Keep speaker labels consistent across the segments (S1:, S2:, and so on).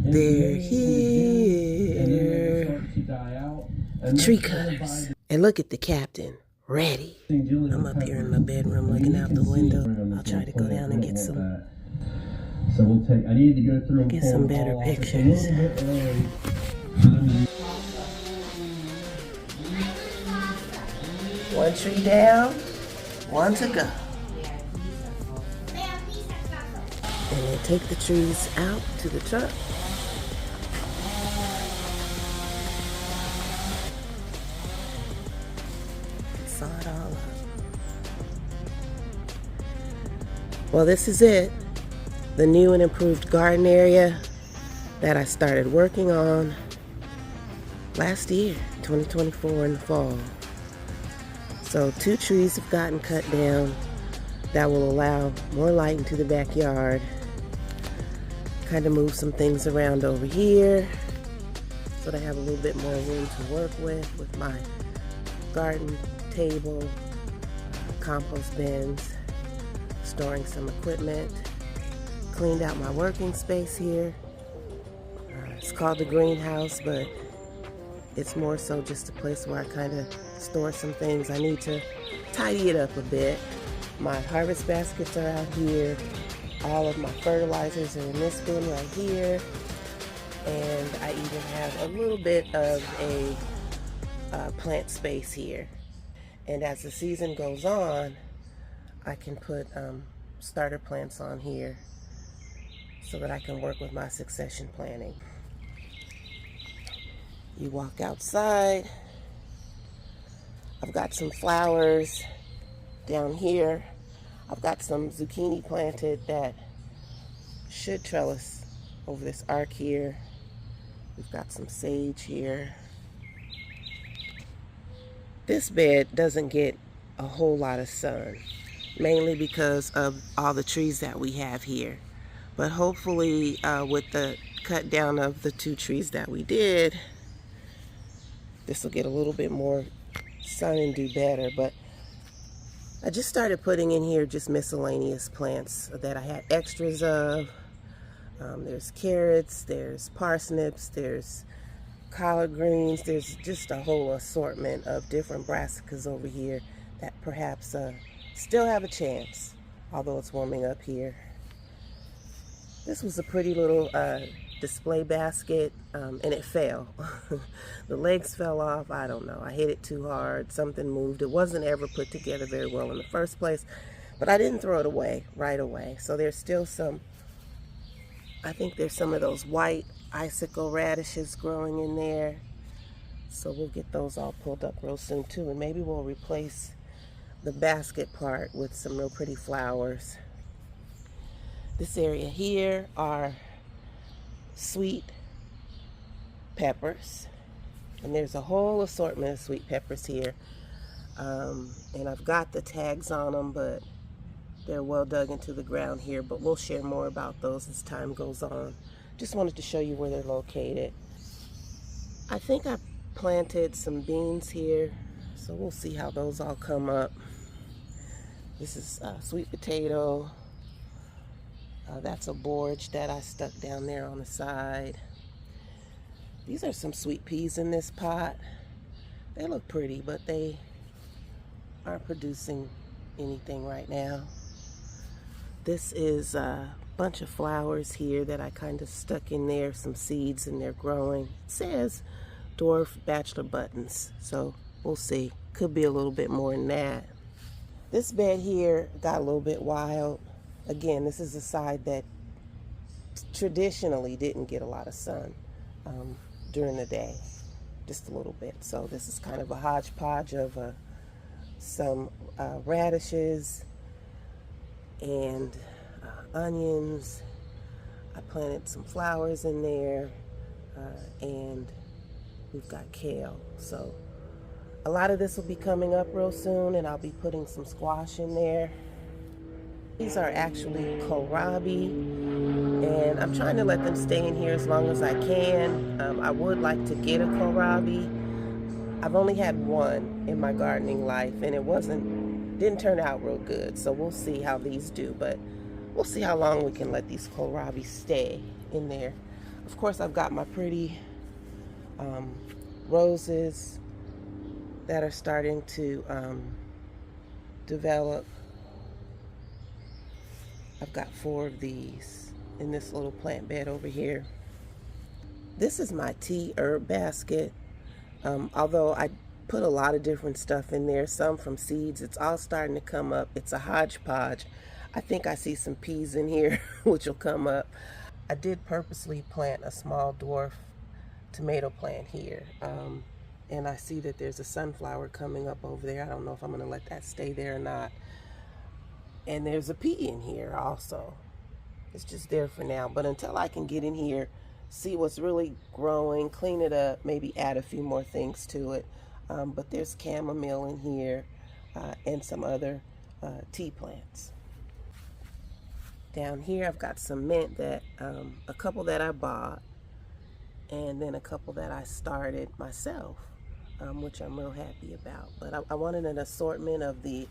S1: They're here. Tree cutters. And look at the captain. Ready. I'm up here in my bedroom looking out the window. I'll try to go down and get some.
S2: So we'll take. I need to go through and
S1: get some better pictures. One tree down, one to go. And then take the trees out to the truck. Saw it all up. Well, this is it. The new and improved garden area that I started working on last year, 2024 in the fall. So 2 trees have gotten cut down. That will allow more light into the backyard. Kind of move some things around over here so that I have a little bit more room to work with my garden table, compost bins, storing some equipment. Cleaned out my working space here. It's called the greenhouse, but it's more so just a place where I kind of store some things. I need to tidy it up a bit. My harvest baskets are out here. All of my fertilizers are in this bin right here. And I even have a little bit of a plant space here. And as the season goes on, I can put starter plants on here so that I can work with my succession planting. You walk outside. I've got some flowers down here. I've got some zucchini planted that should trellis over this arc here. We've got some sage here. This bed doesn't get a whole lot of sun, mainly because of all the trees that we have here. But hopefully with the cut down of the 2 trees that we did, this will get a little bit more sun and do better. But I just started putting in here just miscellaneous plants that I had extras of. There's carrots, there's parsnips, there's collard greens. There's just a whole assortment of different brassicas over here that perhaps still have a chance, although it's warming up here. This was a pretty little display basket, and it fell. The legs fell off. I don't know. I hit it too hard. Something moved. It wasn't ever put together very well in the first place, but I didn't throw it away right away. So there's still some, I think there's some of those white icicle radishes growing in there. So we'll get those all pulled up real soon too, and maybe we'll replace the basket part with some real pretty flowers. This area here are sweet peppers, and there's a whole assortment of sweet peppers here, and I've got the tags on them, but they're well dug into the ground here. But we'll share more about those as time goes on. Just wanted to show you where they're located. I think I planted some beans here, so we'll see how those all come up. This is sweet potato. That's a borage that I stuck down there on the side. These are some sweet peas in this pot. They look pretty, but they aren't producing anything right now. This is a bunch of flowers here that I kind of stuck in there, some seeds, and they're growing. It says dwarf bachelor buttons, so we'll see. Could be a little bit more than that. This bed here got a little bit wild. Again, this is a side that traditionally didn't get a lot of sun during the day, just a little bit. So this is kind of a hodgepodge of some radishes and onions. I planted some flowers in there, and we've got kale. So a lot of this will be coming up real soon, and I'll be putting some squash in there. These are actually kohlrabi, and I'm trying to let them stay in here as long as I can. I would like to get a kohlrabi. I've only had one in my gardening life, and it didn't turn out real good. So we'll see how these do, but we'll see how long we can let these kohlrabi stay in there. Of course, I've got my pretty roses that are starting to develop. I've got 4 of these in this little plant bed over here. This is my tea herb basket. Although I put a lot of different stuff in there, some from seeds. It's all starting to come up. It's a hodgepodge. I think I see some peas in here, which will come up. I did purposely plant a small dwarf tomato plant here. And I see that there's a sunflower coming up over there. I don't know if I'm going to let that stay there or not. And there's a pea in here also. It's just there for now. But until I can get in here, see what's really growing, clean it up, maybe add a few more things to it. But there's chamomile in here and some other tea plants. Down here I've got some mint that, a couple that I bought, and then a couple that I started myself, which I'm real happy about. But I wanted an assortment of the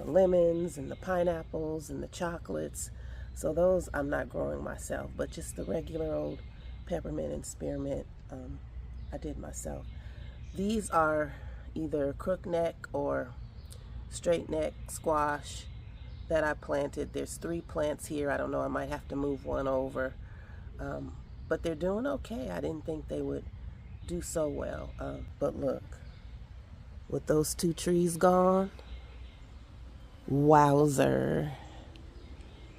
S1: lemons and the pineapples and the chocolates. So those I'm not growing myself, but just the regular old peppermint and spearmint I did myself. These are either crookneck or straight neck squash that I planted. There's 3 plants here. I don't know, I might have to move one over. But they're doing okay. I didn't think they would do so well. But look, with those 2 trees gone, wowzer.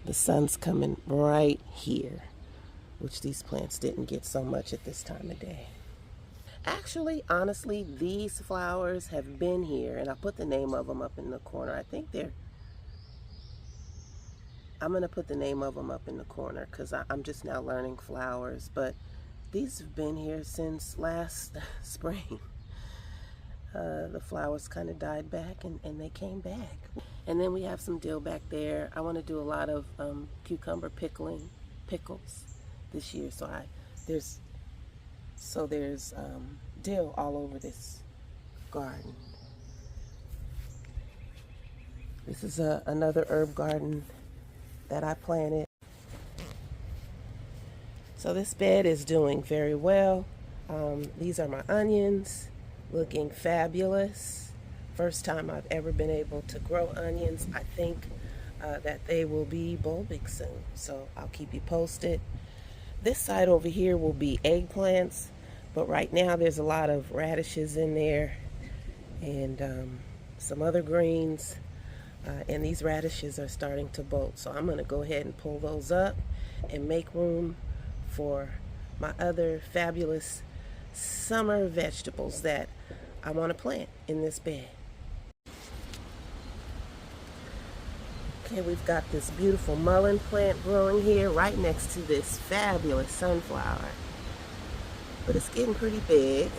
S1: The sun's coming right here, which these plants didn't get so much at this time of day. Actually, honestly, these flowers have been here, and I put the name of them up in the corner. I think I'm going to put the name of them up in the corner because I'm just now learning flowers. But these have been here since last spring. The flowers kind of died back and they came back. And then we have some dill back there. I want to do a lot of cucumber pickles this year. So there's dill all over this garden. This is another herb garden that I planted. So this bed is doing very well. These are my onions, looking fabulous. First time I've ever been able to grow onions. I think that they will be bulbing soon, so I'll keep you posted. This side over here will be eggplants, but right now there's a lot of radishes in there and some other greens, and these radishes are starting to bolt, so I'm going to go ahead and pull those up and make room for my other fabulous summer vegetables that I want to plant in this bed. Okay, we've got this beautiful mullein plant growing here right next to this fabulous sunflower. But it's getting pretty big.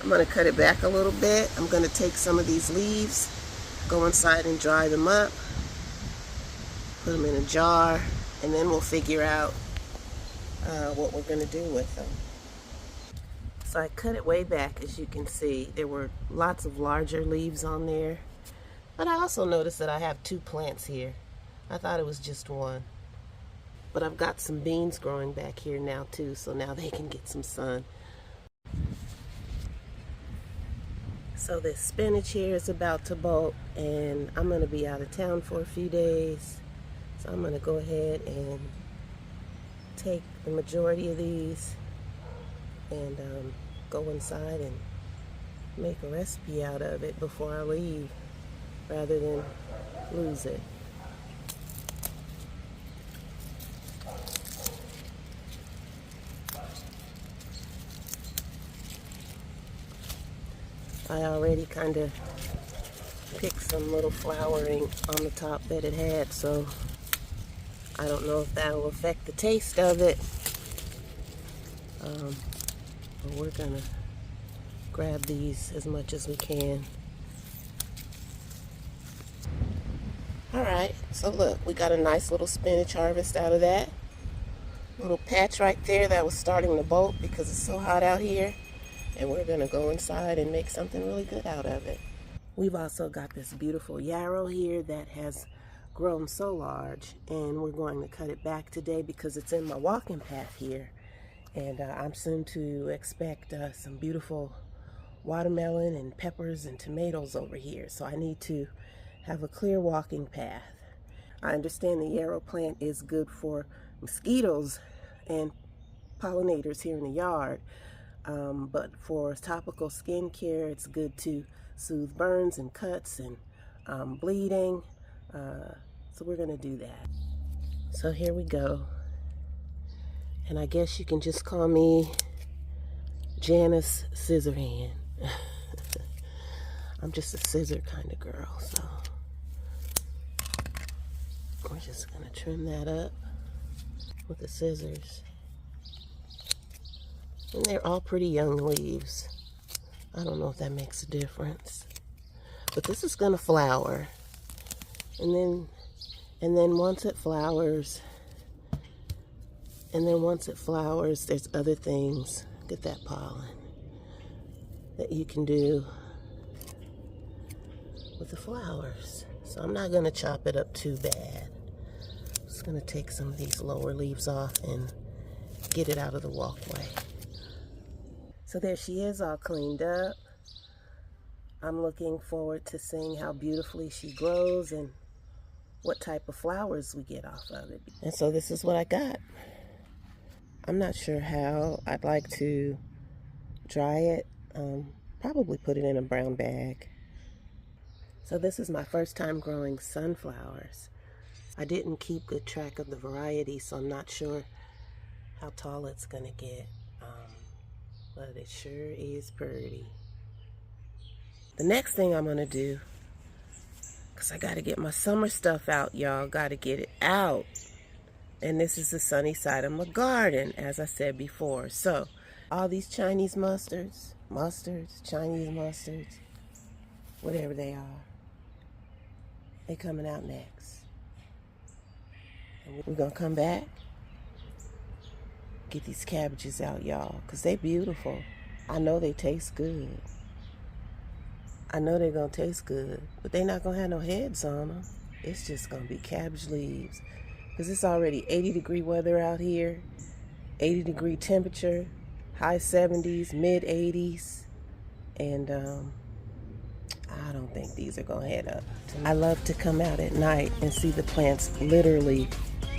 S1: I'm going to cut it back a little bit. I'm going to take some of these leaves, go inside and dry them up, put them in a jar, and then we'll figure out what we're going to do with them. So I cut it way back, as you can see. There were lots of larger leaves on there. But I also noticed that I have 2 plants here. I thought it was just 1. But I've got some beans growing back here now too, so now they can get some sun. So this spinach here is about to bolt, and I'm going to be out of town for a few days. So I'm going to go ahead and take the majority of these and go inside and make a recipe out of it before I leave, rather than lose it. I already kind of picked some little flowering on the top that it had, so I don't know if that will affect the taste of it. But we're gonna grab these as much as we can. Alright, so look, we got a nice little spinach harvest out of that. Little patch right there that was starting to bolt because it's so hot out here. And we're gonna go inside and make something really good out of it. We've also got this beautiful yarrow here that has grown so large, and we're going to cut it back today because it's in my walking path here. And I'm soon to expect some beautiful watermelon and peppers and tomatoes over here. So I need to have a clear walking path. I understand the yarrow plant is good for mosquitoes and pollinators here in the yard. But for topical skincare, it's good to soothe burns and cuts and bleeding. So we're going to do that. So here we go. And I guess you can just call me Janice Scissorhand. I'm just a scissor kind of girl, so we're just going to trim that up with the scissors. And they're all pretty young leaves. I don't know if that makes a difference. But this is going to flower. And then once it flowers, there's other things. Get that pollen that you can do with the flowers. So I'm not going to chop it up too bad. I'm just going to take some of these lower leaves off and get it out of the walkway. So there she is, all cleaned up. I'm looking forward to seeing how beautifully she grows and what type of flowers we get off of it. And so this is what I got. I'm not sure how. I'd like to dry it. Probably put it in a brown bag. So this is my first time growing sunflowers. I didn't keep good track of the variety, so I'm not sure how tall it's gonna get. But it sure is pretty. The next thing I'm gonna do, because I gotta get my summer stuff out, y'all. Gotta get it out. And this is the sunny side of my garden, as I said before. So all these Chinese mustards, Chinese mustards, whatever they are, they coming out next. And we're gonna come back, get these cabbages out, y'all, because they beautiful. I know they taste good. I know they're gonna taste good, but they're not gonna have no heads on them. It's just gonna be cabbage leaves, because it's already 80-degree weather out here, 80-degree temperature, high 70s, mid 80s, and I don't think these are gonna head up. I love to come out at night and see the plants literally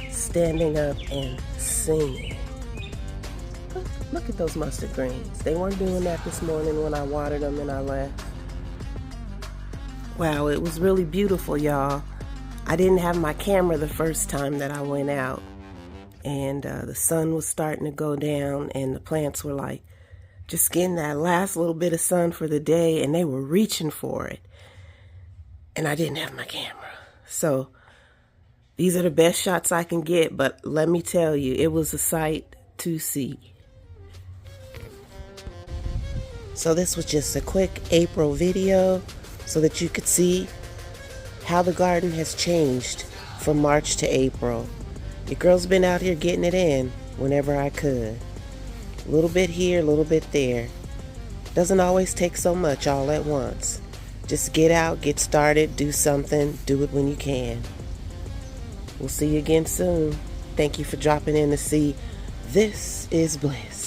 S1: standing up and singing. Look at those mustard greens. They weren't doing that this morning when I watered them and I left. Wow, it was really beautiful, y'all. I didn't have my camera the first time that I went out, and the sun was starting to go down, and the plants were like just getting that last little bit of sun for the day, and they were reaching for it, and I didn't have my camera. So these are the best shots I can get, but let me tell you, it was a sight to see. So this was just a quick April video so that you could see how the garden has changed from March to April. Your girl's been out here getting it in whenever I could. A little bit here, a little bit there. Doesn't always take so much all at once. Just get out, get started, do something, do it when you can. We'll see you again soon. Thank you for dropping in to see This is Bliss.